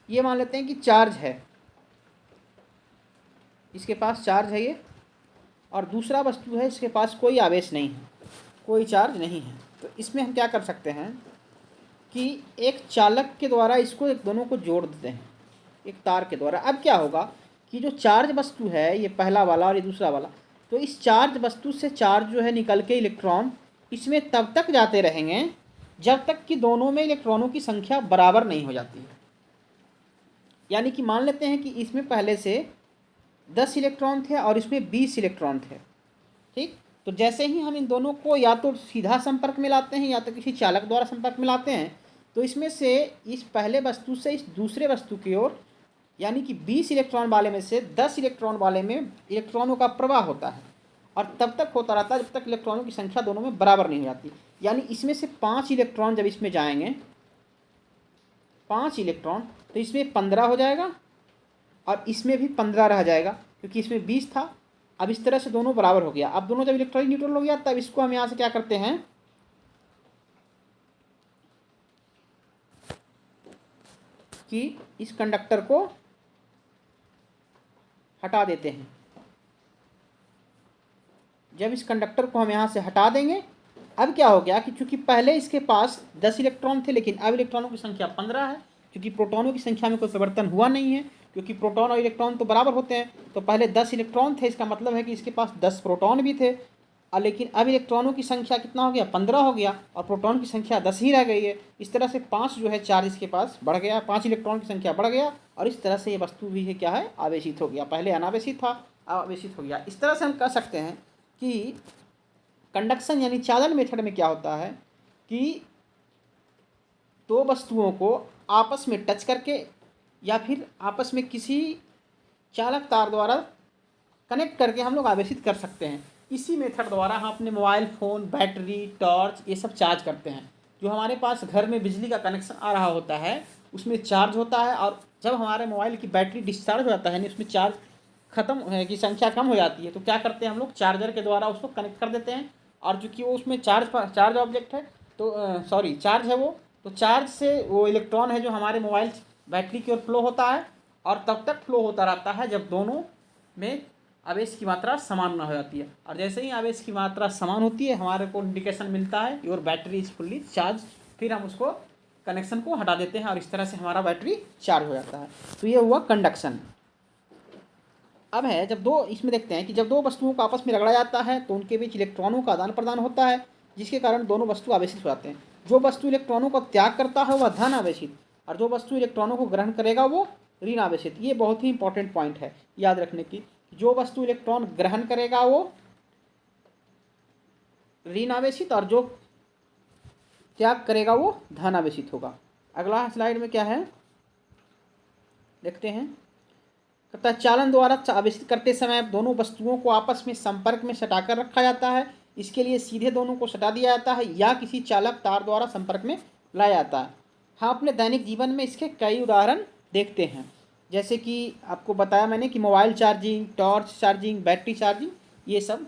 ये मान लेते हैं कि चार्ज है, इसके पास चार्ज है ये, और दूसरा वस्तु है इसके पास कोई आवेश नहीं है, कोई चार्ज नहीं है। तो इसमें हम क्या कर सकते हैं कि एक चालक के द्वारा इसको एक दोनों को जोड़ देते हैं एक तार के द्वारा। अब क्या होगा कि जो चार्ज वस्तु है, ये पहला वाला और ये दूसरा वाला, तो इस चार्ज वस्तु से चार्ज जो है निकल के इलेक्ट्रॉन इसमें तब तक जाते रहेंगे जब तक कि दोनों में इलेक्ट्रॉनों की संख्या बराबर नहीं हो जाती है। यानी कि मान लेते हैं कि इसमें पहले से 10 इलेक्ट्रॉन थे और इसमें 20 इलेक्ट्रॉन थे, ठीक। तो जैसे ही हम इन दोनों को या तो सीधा संपर्क में लाते हैं या तो किसी चालक द्वारा संपर्क में लाते हैं, तो इसमें से इस पहले वस्तु से इस दूसरे वस्तु की ओर, यानी कि 20 इलेक्ट्रॉन वाले में से 10 इलेक्ट्रॉन वाले में इलेक्ट्रॉनों का प्रवाह होता है, और तब तक होता रहता है जब तक इलेक्ट्रॉनों की संख्या दोनों में बराबर नहीं हो जाती। यानी इसमें से 5 इलेक्ट्रॉन जब इसमें जाएंगे, 5 इलेक्ट्रॉन, तो इसमें 15 हो जाएगा और इसमें भी 15 रह जाएगा, क्योंकि इसमें 20 था। अब इस तरह से दोनों बराबर हो गया। अब दोनों जब इलेक्ट्रॉन न्यूट्रल हो गया, तब इसको हम यहाँ से क्या करते हैं कि इस कंडक्टर को हटा देते हैं। जब इस कंडक्टर को हम यहाँ से हटा देंगे, अब क्या हो गया कि चूंकि पहले इसके पास 10 इलेक्ट्रॉन थे, लेकिन अब इलेक्ट्रॉनों की संख्या 15 है, क्योंकि प्रोटॉनों की संख्या में कोई परिवर्तन हुआ नहीं है, क्योंकि प्रोटॉन और इलेक्ट्रॉन तो बराबर होते हैं। तो पहले 10 इलेक्ट्रॉन थे, इसका मतलब है कि इसके पास 10 प्रोटॉन भी थे, और लेकिन अब इलेक्ट्रॉनों की संख्या कितना हो गया, 15 हो गया, और प्रोटॉन की संख्या 10 ही रह गई है। इस तरह से 5 जो है चार्ज इसके पास बढ़ गया, 5 इलेक्ट्रॉन की संख्या बढ़ गया, और इस तरह से ये वस्तु भी है क्या है, आवेशित हो गया। पहले अनावेशित था, आवेशित हो गया। इस तरह से हम कह सकते हैं कि कंडक्शन यानी चालन मेथड में क्या होता है कि 2 वस्तुओं को आपस में टच करके या फिर आपस में किसी चालक तार द्वारा कनेक्ट करके हम लोग आवेशित कर सकते हैं। इसी मेथड द्वारा हम अपने मोबाइल फ़ोन, बैटरी, टॉर्च ये सब चार्ज करते हैं। जो हमारे पास घर में बिजली का कनेक्शन आ रहा होता है उसमें चार्ज होता है, और जब हमारे मोबाइल की बैटरी डिस्चार्ज हो जाता है, उसमें चार्ज खत्म की संख्या कम हो जाती है, तो क्या करते हैं हम लोग चार्जर के द्वारा उसको कनेक्ट कर देते हैं। और चूँकि वो उसमें चार्ज ऑब्जेक्ट है, तो चार्ज है वो, तो चार्ज से वो इलेक्ट्रॉन है जो हमारे मोबाइल बैटरी की ओर फ्लो होता है, और तब तक फ्लो होता रहता है जब दोनों में आवेश की मात्रा समान ना हो जाती है। और जैसे ही आवेश की मात्रा समान होती है हमारे को इंडिकेशन मिलता है your battery is fully charge, फिर हम उसको कनेक्शन को हटा देते हैं और इस तरह से हमारा बैटरी चार्ज हो जाता है। तो ये हुआ कंडक्शन। अब है जब दो, इसमें देखते हैं कि जब दो वस्तुओं को आपस में रगड़ा जाता है तो उनके बीच इलेक्ट्रॉनों का आदान प्रदान होता है, जिसके कारण दोनों वस्तु आवेशित हो जाते हैं। जो वस्तु इलेक्ट्रॉनों का त्याग करता है वह धन आवेशित, और जो वस्तु इलेक्ट्रॉनों को ग्रहण करेगा वो ऋण आवेशित। ये बहुत ही इंपॉर्टेंट पॉइंट है याद रखने की। जो वस्तु इलेक्ट्रॉन ग्रहण करेगा वो ऋण आवेशित, और जो त्याग करेगा वो धन आवेशित होगा। अगला स्लाइड में क्या है देखते हैं। तथा चालन द्वारा आवेशित करते समय दोनों वस्तुओं को आपस में संपर्क में सटाकर रखा जाता है। इसके लिए सीधे दोनों को सटा दिया जाता है या किसी चालक तार द्वारा संपर्क में लाया जाता है। हाँ, अपने दैनिक जीवन में इसके कई उदाहरण देखते हैं, जैसे कि आपको बताया मैंने कि mobile charging, torch charging, battery charging, ये सब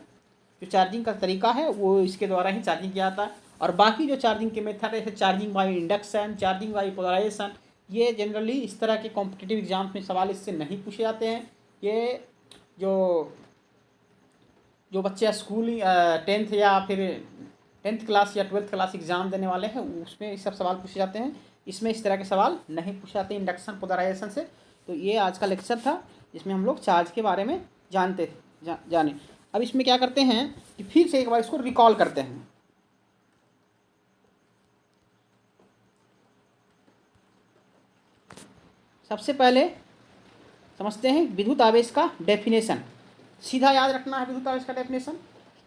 जो चार्जिंग का तरीका है वो इसके द्वारा ही चार्जिंग किया जाता है। और बाकी जो चार्जिंग के मेथड है जैसे charging by induction, charging by polarization, ये जनरली इस तरह के कॉम्पिटिटिव एग्जाम्स में सवाल इससे नहीं पूछे जाते हैं। ये जो बच्चे स्कूल 10th या फिर 10th क्लास या 12th क्लास एग्ज़ाम देने वाले हैं उसमें ये सब सवाल पूछे जाते हैं। इसमें इस तरह के सवाल नहीं पूछे जाते इंडक्शन पोलराइजेशन से। तो ये आज का लेक्चर था जिसमें हम लोग चार्ज के बारे में जाने। अब इसमें क्या करते हैं कि फिर से एक बार इसको रिकॉल करते हैं। सबसे पहले समझते हैं विद्युत आवेश का डेफिनेशन। सीधा याद रखना है विद्युत आवेश का डेफिनेशन।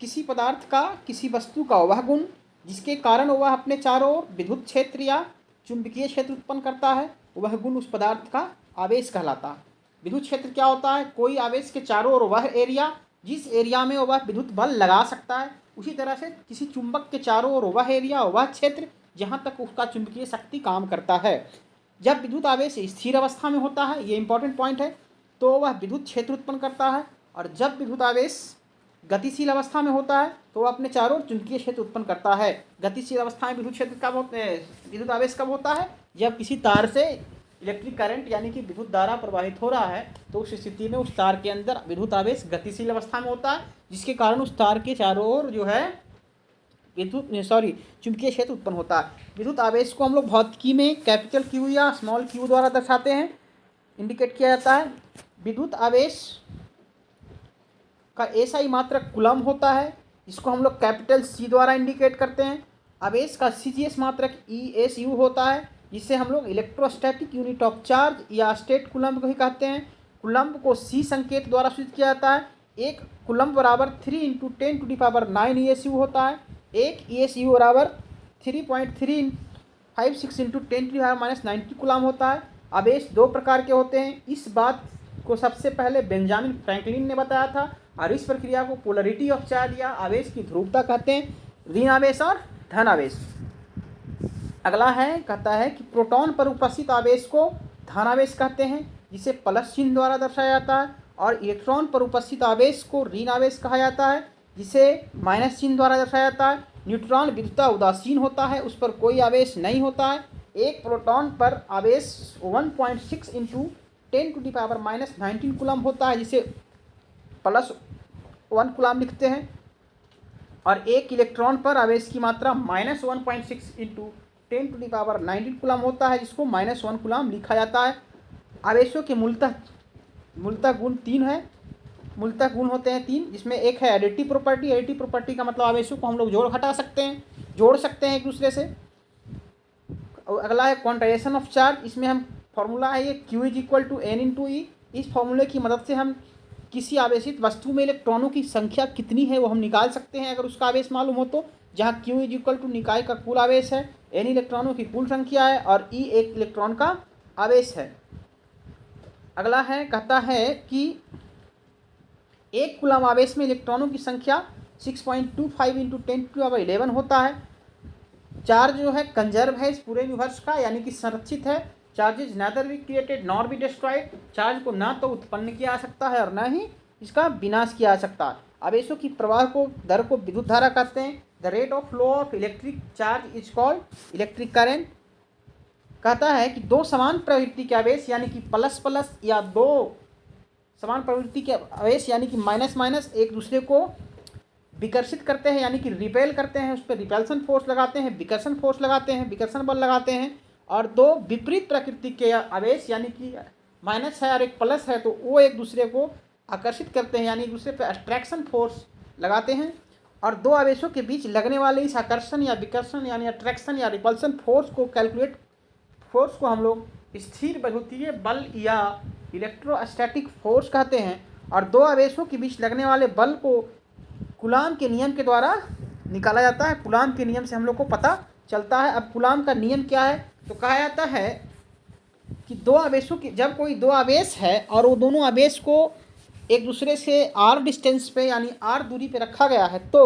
किसी पदार्थ का किसी वस्तु का वह गुण जिसके कारण वह अपने चारों ओर विद्युत क्षेत्र या चुंबकीय क्षेत्र उत्पन्न करता है, वह गुण उस पदार्थ का आवेश कहलाता है। विद्युत क्षेत्र क्या होता है? कोई आवेश के चारों ओर वह एरिया जिस एरिया में वह विद्युत बल लगा सकता है। उसी तरह से किसी चुंबक के चारों ओर वह एरिया, वह क्षेत्र जहाँ तक उसका चुंबकीय शक्ति काम करता है। जब विद्युत आवेश स्थिर अवस्था में होता है, ये इंपॉर्टेंट पॉइंट है, तो वह विद्युत क्षेत्र उत्पन्न करता है। और जब विद्युत आवेश गतिशील अवस्था में होता है तो वह अपने चारों ओर चुंबकीय क्षेत्र उत्पन्न करता है। गतिशील अवस्था में विद्युत क्षेत्र कब होते हैं, विद्युत आवेश कब होता है? जब किसी तार से इलेक्ट्रिक करंट यानी कि विद्युत धारा प्रवाहित हो रहा है, तो उस स्थिति में उस तार के अंदर विद्युत आवेश गतिशील अवस्था में होता है, जिसके कारण उस तार के चारों ओर जो है चुंबकीय क्षेत्र उत्पन्न होता है। विद्युत आवेश को हम लोग भौतिकी में कैपिटल क्यू या स्मॉल क्यू द्वारा दर्शाते हैं, इंडिकेट किया जाता है। विद्युत आवेश का एसआई मात्रक कूलम होता है, जिसको हम लोग कैपिटल सी द्वारा इंडिकेट करते हैं। आवेश का सीजीएस मात्रक ESU होता है, जिसे हम लोग इलेक्ट्रोस्टैटिक यूनिट ऑफ चार्ज या स्टेट कूलम्ब को ही कहते हैं। कूलम्ब को सी संकेत द्वारा सूचित किया जाता है। एक कूलम्ब बराबर 3 × 10⁻9 ESU होता है। एक ESU बराबर 3.356 × 10⁻90 कूलम होता है। आवेश दो प्रकार के होते हैं। इस बात को सबसे पहले बेंजामिन फ्रैंकलिन ने बताया था, और इस प्रक्रिया को पोलरिटी ऑफ चार्ज या आवेश की ध्रुवता कहते हैं, ऋण आवेश और धन आवेश। अगला है कहता है कि प्रोटॉन पर उपस्थित आवेश को धन आवेश कहते हैं, जिसे प्लस चिन्ह द्वारा दर्शाया जाता है। और इलेक्ट्रॉन पर उपस्थित आवेश को ऋण आवेश कहा जाता है, जिसे माइनस चिन्ह द्वारा दर्शाया जाता है। न्यूट्रॉन विद्युतः उदासीन होता है, उस पर कोई आवेश नहीं होता है। एक प्रोटॉन पर आवेश 1.6 × 10⁻−19 कूलम होता है, जिसे +1 कूलम लिखते हैं। और एक इलेक्ट्रॉन पर आवेश की मात्रा -1.6 × 10⁻19 कूलम होता है, जिसको -1 कूलम लिखा जाता है। आवेशों के मूलतः गुण 3 है, मूलतः गुण होते हैं 3, जिसमें एक है एडिटिव प्रॉपर्टी। एडिटिव प्रॉपर्टी का मतलब आवेशों को हम लोग जोड़ सकते हैं एक दूसरे से। अगला है क्वांटाइजेशन ऑफ चार्ज। इसमें हम फॉर्मूला है ये Q = N × E। इस फॉर्मूले की मदद से हम किसी आवेशित वस्तु में इलेक्ट्रॉनों की संख्या कितनी है वो हम निकाल सकते हैं, अगर उसका आवेश मालूम हो तो। जहाँ Q = निकाय का कुल आवेश है, N इलेक्ट्रॉनों की कुल संख्या है, और E एक इलेक्ट्रॉन का आवेश है। अगला है कहता है कि एक कूलम आवेश में इलेक्ट्रॉनों की संख्या 6.25 × 10⁻11 होता है। चार्ज जो है कंजर्व है इस पूरे यूनिवर्स का, यानी कि संरक्षित है। Charge is neither be created nor be destroyed. Charge को ना तो उत्पन्न किया जा सकता है और ना ही इसका विनाश किया जा सकता है। आवेशों की प्रवाह को दर को विद्युत धारा कहते हैं। The rate of flow of electric charge is called electric current. कहता है कि दो समान प्रवृत्ति के आवेश यानी कि प्लस प्लस या दो समान प्रवृत्ति के आवेश यानी कि माइनस माइनस एक दूसरे को विकर्षित करते हैं यानी कि रिपेल करते हैं, उस पर रिपल्सन फोर्स लगाते हैं, विकर्षण फोर्स लगाते हैं, विकर्षण बल लगाते हैं। और दो विपरीत प्रकृति के आवेश यानी कि माइनस है और एक प्लस है तो वो एक दूसरे को आकर्षित करते हैं यानी एक दूसरे पर अट्रैक्शन फोर्स लगाते हैं। और दो आवेशों के बीच लगने वाले इस आकर्षण या विकर्षण यानी अट्रैक्शन या रिपल्सन फोर्स को हम लोग स्थिर बहुतीय बल या इलेक्ट्रोस्टैटिक फोर्स कहते हैं। और दो आवेशों के बीच लगने वाले बल को कूलाम के नियम के द्वारा निकाला जाता है। कूलाम के नियम से हम लोग को पता चलता है। अब कूलाम का नियम क्या है, तो कहा जाता है कि दो आवेशों की जब कोई दो आवेश है और वो दोनों आवेश को एक दूसरे से आर डिस्टेंस पे यानी आर दूरी पे रखा गया है तो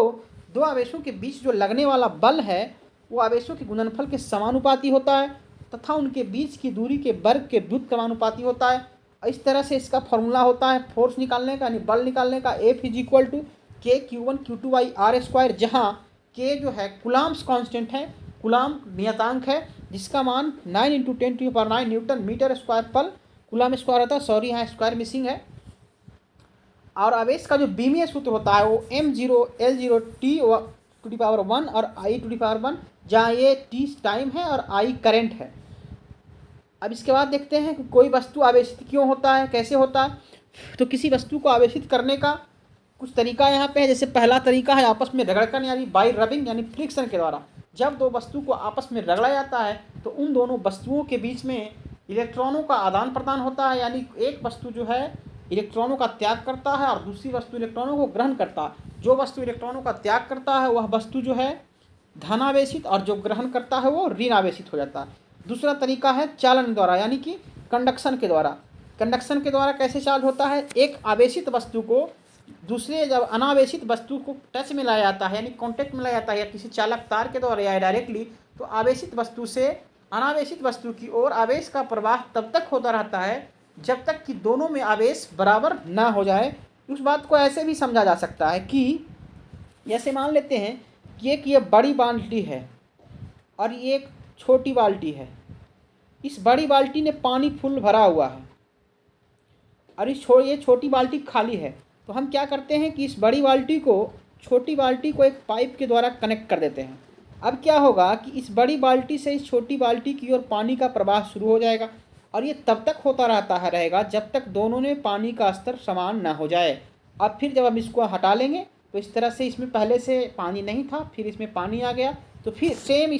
दो आवेशों के बीच जो लगने वाला बल है वो आवेशों के गुणनफल के समानुपाती होता है तथा उनके बीच की दूरी के वर्ग के व्युत्क्रमानुपाती होता है। इस तरह से इसका फॉर्मूला होता है फोर्स निकालने का यानी बल निकालने का, F = K/Q1Q2/r², जहाँ K जो है कूलाम्स कांस्टेंट है, कूलाम नियतांक है जिसका मान 9 × 10⁹ न्यूटन मीटर स्क्वायर पर कूलाम स्क्वायर होता है। सॉरी यहाँ स्क्वायर मिसिंग है। और आवेश का जो बीमीय सूत्र होता है वो m0 L0 T⁻1 और I⁻1, जहाँ ये T टाइम है और I करंट है। अब इसके बाद देखते हैं कि कोई वस्तु आवेशित क्यों होता है, कैसे होता है। तो किसी वस्तु को आवेशित करने का कुछ तरीका यहाँ पे है। जैसे पहला तरीका है आपस में रगड़कर यानी बाई रबिंग यानी फ्रिक्शन के द्वारा। जब दो वस्तु को आपस में रगड़ा जाता है तो उन दोनों वस्तुओं के बीच में इलेक्ट्रॉनों का आदान प्रदान होता है यानी एक वस्तु जो है इलेक्ट्रॉनों का त्याग करता है और दूसरी वस्तु इलेक्ट्रॉनों को ग्रहण करता है। जो वस्तु इलेक्ट्रॉनों का त्याग करता है वह वस्तु जो है धनावेशित और जो ग्रहण करता है वो ऋण आवेशित हो जाता है। दूसरा तरीका है चालन द्वारा यानी कि कंडक्शन के द्वारा। कंडक्शन के द्वारा कैसे चार्ज होता है, एक आवेशित वस्तु को दूसरे जब अनावेशित वस्तु को टच में लाया जाता है यानी कांटेक्ट में लाया जाता है या किसी चालक तार के द्वारा या डायरेक्टली, तो आवेशित वस्तु से अनावेशित वस्तु की ओर आवेश का प्रवाह तब तक होता रहता है जब तक कि दोनों में आवेश बराबर ना हो जाए। उस बात को ऐसे भी समझा जा सकता है कि जैसे मान लेते हैं कि ये बड़ी बाल्टी है और ये एक छोटी बाल्टी है। इस बड़ी बाल्टी ने पानी फुल भरा हुआ है और ये छोटी बाल्टी खाली है। तो हम क्या करते हैं कि इस बड़ी बाल्टी को छोटी बाल्टी को एक पाइप के द्वारा कनेक्ट कर देते हैं। अब क्या होगा कि इस बड़ी बाल्टी से इस छोटी बाल्टी की ओर पानी का प्रवाह शुरू हो जाएगा और ये तब तक होता रहेगा जब तक दोनों में पानी का स्तर समान ना हो जाए। अब फिर जब हम इसको हटा लेंगे तो इस तरह से इसमें पहले से पानी नहीं था, फिर इसमें पानी आ गया, तो फिर सेम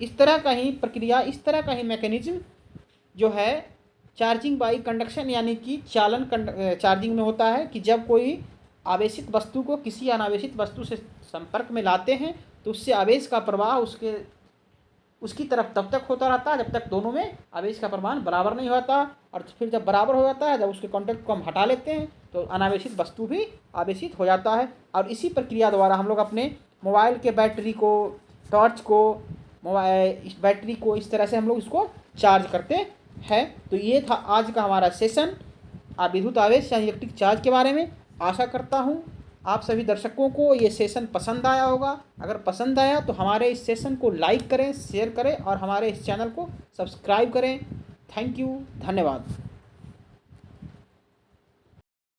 इस तरह का ही प्रक्रिया, इस तरह का ही मैकेनिज्म जो है चार्जिंग बाई कंडक्शन यानी कि चार्जिंग में होता है कि जब कोई आवेशित वस्तु को किसी अनावेशित वस्तु से संपर्क में लाते हैं तो उससे आवेश का प्रवाह उसकी तरफ तब तक होता रहता है जब तक दोनों में आवेश का प्रमाण बराबर नहीं होता। और फिर जब बराबर हो जाता है, जब उसके कॉन्टैक्ट को हम हटा लेते हैं तो अनावेशित वस्तु भी आवेशित हो जाता है। और इसी प्रक्रिया द्वारा हम लोग अपने मोबाइल के बैटरी को, टॉर्च को, इस बैटरी को इस तरह से हम लोग इसको चार्ज करते हैं। तो ये था आज का हमारा सेशन विद्युत आवेश या इलेक्ट्रिक चार्ज के बारे में। आशा करता हूँ आप सभी दर्शकों को ये सेशन पसंद आया होगा। अगर पसंद आया तो हमारे इस सेशन को लाइक करें, शेयर करें और हमारे इस चैनल को सब्सक्राइब करें। थैंक यू, धन्यवाद।